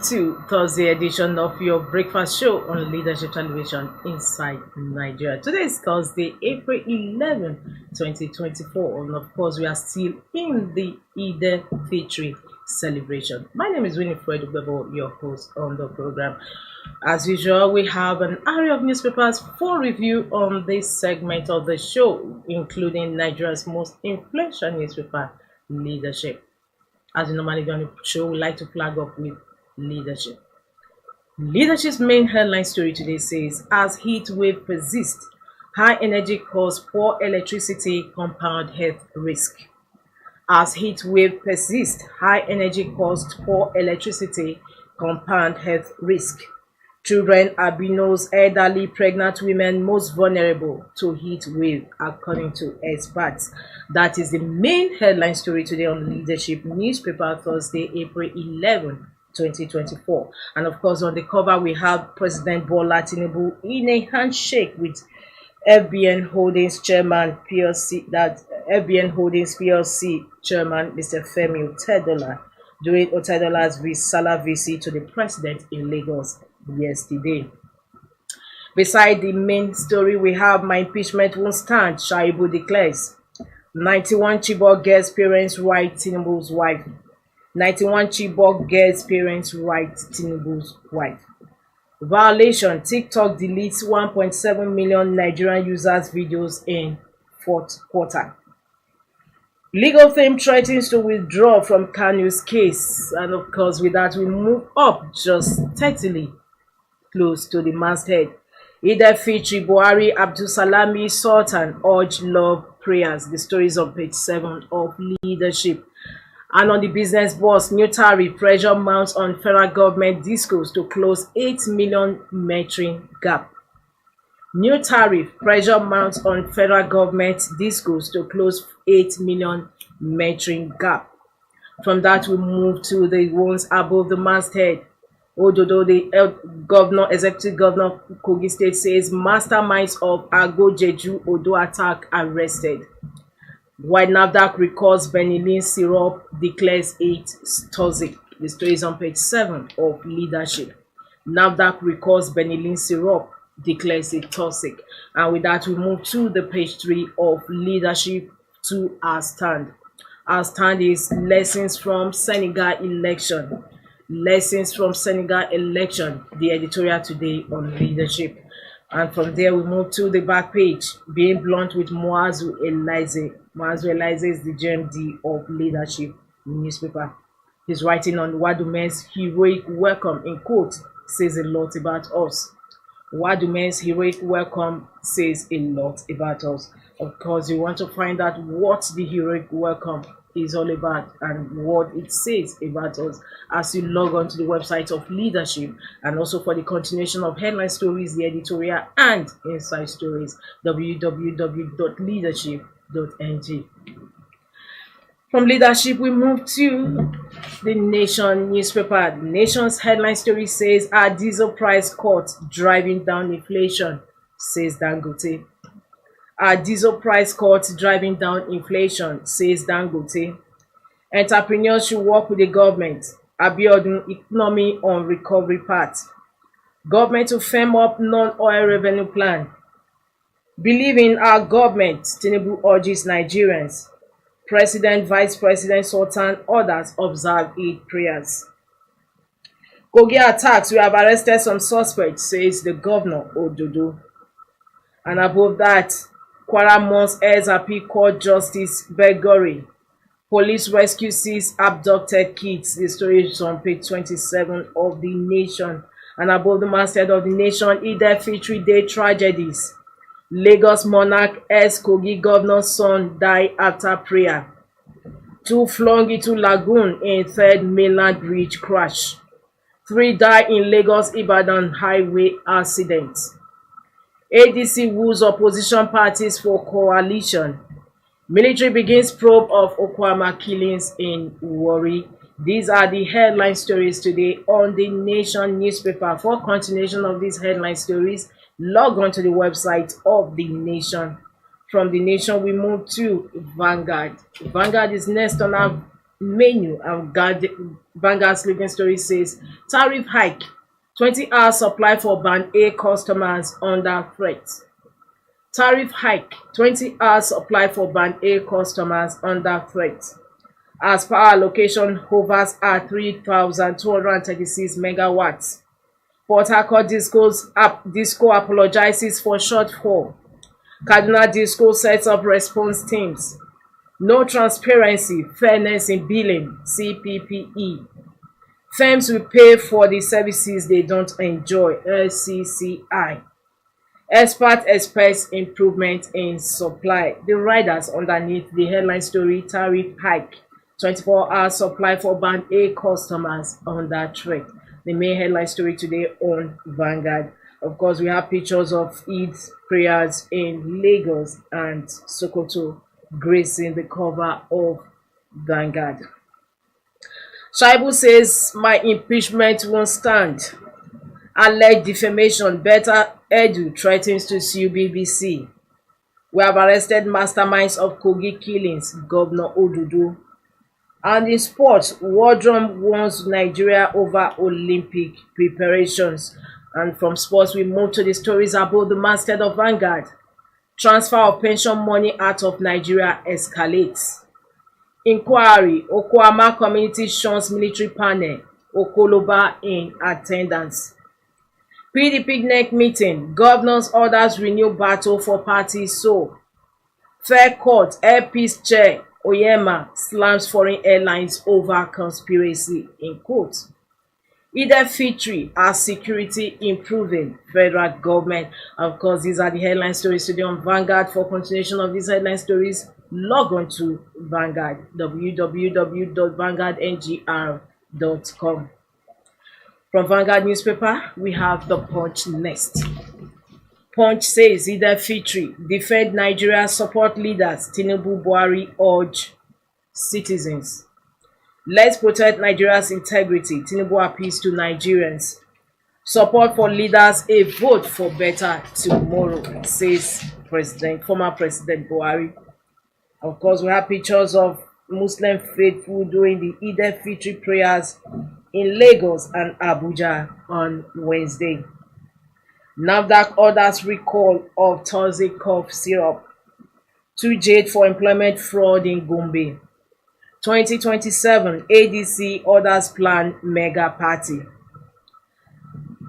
To Thursday edition of your breakfast show on Leadership Television Inside Nigeria. Today is Thursday, April 11, 2024, and of course we are still in the Eid Fitri celebration. My name is Winifred Ubebo, your host on the program. As usual, we have an array of newspapers for review on this segment of the show, including Nigeria's most influential newspaper, Leadership. As we normally do on the show, we like to flag up with Leadership. Leadership's main headline story today says, as heat wave persists, high energy cause poor electricity compound health risk. As heat wave persists, high energy caused poor electricity compound health risk. Children, albinos, elderly, pregnant women most vulnerable to heat wave, according to experts. That is the main headline story today on Leadership newspaper, Thursday, April 11, 2024. And of course, on the cover we have President Bola Tinubu in a handshake with FBN Holdings chairman FBN Holdings PLC chairman Mr. Femi Otedola during Otedola's Salah visit to the president in Lagos yesterday. Beside the main story, we have my impeachment won't stand, Shaibu declares. 91 Chibok girls parents write Tinubu's wife. 91 Chibok girls parents write Tinubu's wife. Violation: TikTok deletes 1.7 million Nigerian users' videos in fourth quarter. Legal team threatens to withdraw from Kanu's case, and of course with that we move up just steadily close to the masthead. Eid Fitri, Buhari, Abdul Salami, Sultan urge love prayers. The story is on page 7 of Leadership. And on the business boss, new tariff pressure mounts on federal government discos to close 8 million metering gap. New tariff pressure mounts on federal government discos to close 8 million metering gap. From that, we move to the ones above the masthead. Ododo, the executive governor of Kogi State, says masterminds of Ago Jeju Odo attack arrested. While NAFDAC records benylin syrup, declares it toxic. The story is on page 7 of Leadership. NAFDAC records benylin syrup, declares it toxic. And with that, we move to the page 3 of Leadership to our stand. Our stand is lessons from Senegal election. Lessons from Senegal election, the editorial today on Leadership. And from there, we move to the back page, being blunt with Muazu Elize. Muazu Elize is the GMD of Leadership newspaper. He's writing on Wadumen's heroic welcome, in quote, says a lot about us. Wadumen's heroic welcome says a lot about us. Of course, you want to find out what the heroic welcome is all about and what it says about us as you log on to the website of Leadership, and also for the continuation of headline stories, the editorial and inside stories, www.leadership.ng. From Leadership, we move to the Nation newspaper. The Nation's headline story says, our diesel price cut driving down inflation, says Dangote. Our diesel price cut driving down inflation, says Dangote. Entrepreneurs should work with the government. Abiodun, economy on recovery path. Government to firm up non-oil revenue plan. Believe in our government, Tinubu urges Nigerians. President, Vice President Sultan orders observe Eid prayers. Kogi attacks, we have arrested some suspects, says the governor Ododo. And above that, Kwara Mons airs appeal court justice Begori. Police rescue sees abducted kids. The story is on page 27 of the Nation. And above the masthead of the Nation, Eid Fitri Day tragedies. Lagos monarch as Kogi governor's son die after prayer. 2 flung into lagoon in third mainland bridge crash. 3 die in Lagos Ibadan highway accident. ADC woos opposition parties for coalition. Military begins probe of Okwama killings in Warri. These are the headline stories today on the Nation newspaper. For continuation of these headline stories, log on to the website of the Nation. From the Nation, we move to Vanguard. Vanguard is next on our menu, and Vanguard's leading story says tariff hike, 20-hour supply for band A customers under threat. Tariff hike, 20-hour supply for band A customers under threat. As power allocation hovers at 3,236 megawatts. Port Harcourt Disco apologizes for shortfall. Kaduna Disco sets up response teams. No transparency, fairness in billing, CPPE. Firms will pay for the services they don't enjoy, LCCI. Expert expects improvement in supply. The riders underneath the headline story, tariff hike, 24-hour supply for band A customers under threat. The main headline story today on Vanguard. Of course, we have pictures of Eid prayers in Lagos and Sokoto gracing the cover of Vanguard. Shaibu says, my impeachment won't stand. Alleged defamation, Better Edu threatens to sue BBC. We have arrested masterminds of Kogi killings, Governor Odudu. And in sports, Wardrum warns Nigeria over Olympic preparations. And from sports, we move to the stories about the masthead of Vanguard. Transfer of pension money out of Nigeria escalates. Inquiry, Okwama community shuns military panel, Okoloba in attendance. PDP neck meeting, governors orders renew battle for party soul. Fair court, Air Peace chair, Oyema slams foreign airlines over conspiracy in court. Either Fitri as security improving, federal government. Of course, these are the headline stories today on Vanguard. For continuation of these headline stories, log on to Vanguard, www.vanguardngr.com. From Vanguard newspaper, we have the Punch next. Punch says Either Fitri, defend Nigeria, support leaders, Tinubu Buhari urge citizens. Let's protect Nigeria's integrity, Tinubu appeals to Nigerians. Support for leaders, a vote for better tomorrow, says former President Buhari. Of course, we have pictures of Muslim faithful doing the Eid Fitri prayers in Lagos and Abuja on Wednesday. NAFDAC orders recall of Thursday cough syrup. 2 jailed for employment fraud in Gombe. 2027 ADC orders plan mega party.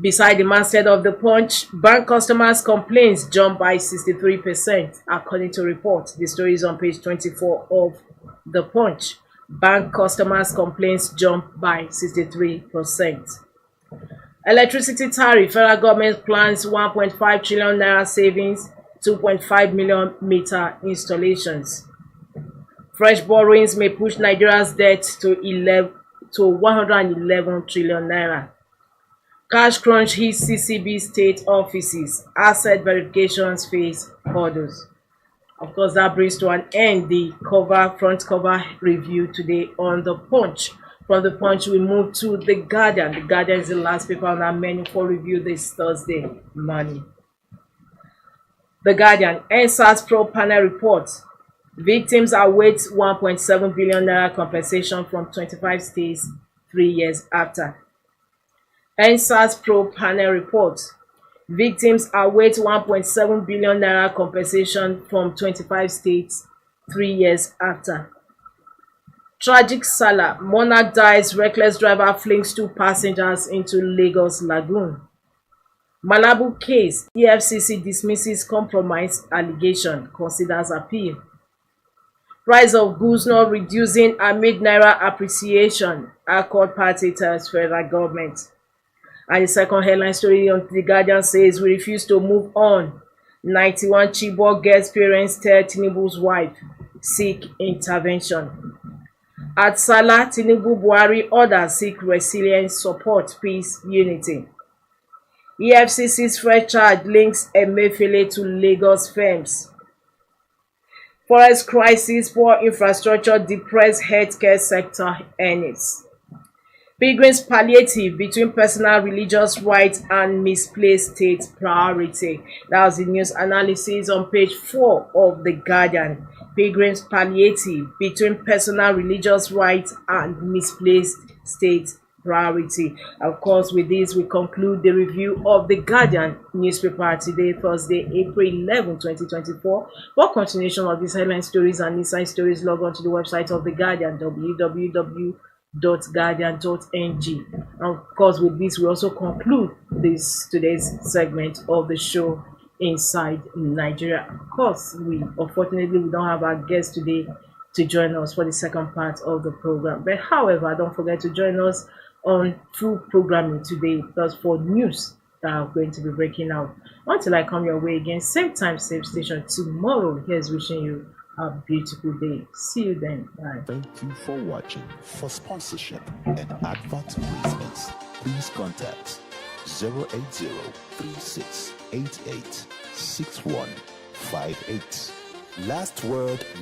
Beside the masthead of the Punch, bank customers' complaints jumped by 63%, according to report. The story is on page 24 of the Punch. Bank customers' complaints jumped by 63%. Electricity tariff, federal government plans 1.5 trillion naira savings, 2.5 million meter installations. Fresh borrowings may push Nigeria's debt to 111 trillion naira. Cash crunch hits CCB state offices. Asset verifications face hurdles. Of course, that brings to an end the front cover review today on the Punch. From the Punch, we move to the Guardian. The Guardian is the last paper on our menu for review this Thursday morning. The Guardian, NSAS Pro panel report. Victims await 1.7 billion naira compensation from 25 states 3 years after. NSAS Pro panel report. Victims await 1.7 billion naira compensation from 25 states 3 years after. Tragic Salah, monarch dies, reckless driver flings 2 passengers into Lagos Lagoon. Malabu case, EFCC dismisses compromise allegation, considers appeal. Price of goods not reducing amid naira appreciation, Accord party tells federal government. And the second headline story on The Guardian says, we refuse to move on. 91 Chibok girls' parents tell Tinubu's wife, seek intervention. At Salah, Tinubu Buhari orders seek resilience, support, peace, unity. EFCC's fresh charge links Emefiele to Lagos firms. Forest crisis, poor infrastructure, depressed healthcare sector earnings. Pilgrim's palliative between personal religious rights and misplaced state priority. That was the news analysis on page 4 of The Guardian. Pilgrim's palliative between personal religious rights and misplaced state priority. Of course, with this, we conclude the review of The Guardian newspaper today, Thursday, April 11, 2024. For continuation of these headline stories and inside stories, log on to the website of The Guardian, www.guardian.ng. And of course, with this, we also conclude today's segment of the show, Inside Nigeria. Of course, unfortunately we don't have our guest today to join us for the second part of the program. But however, don't forget to join us on full programming today, because for news that are going to be breaking out. Until I come your way again, same time, same station tomorrow. Here's wishing you a beautiful day. See you then. Bye. Thank you for watching. For sponsorship and advert placements, please contact 080-3688-6158. Last word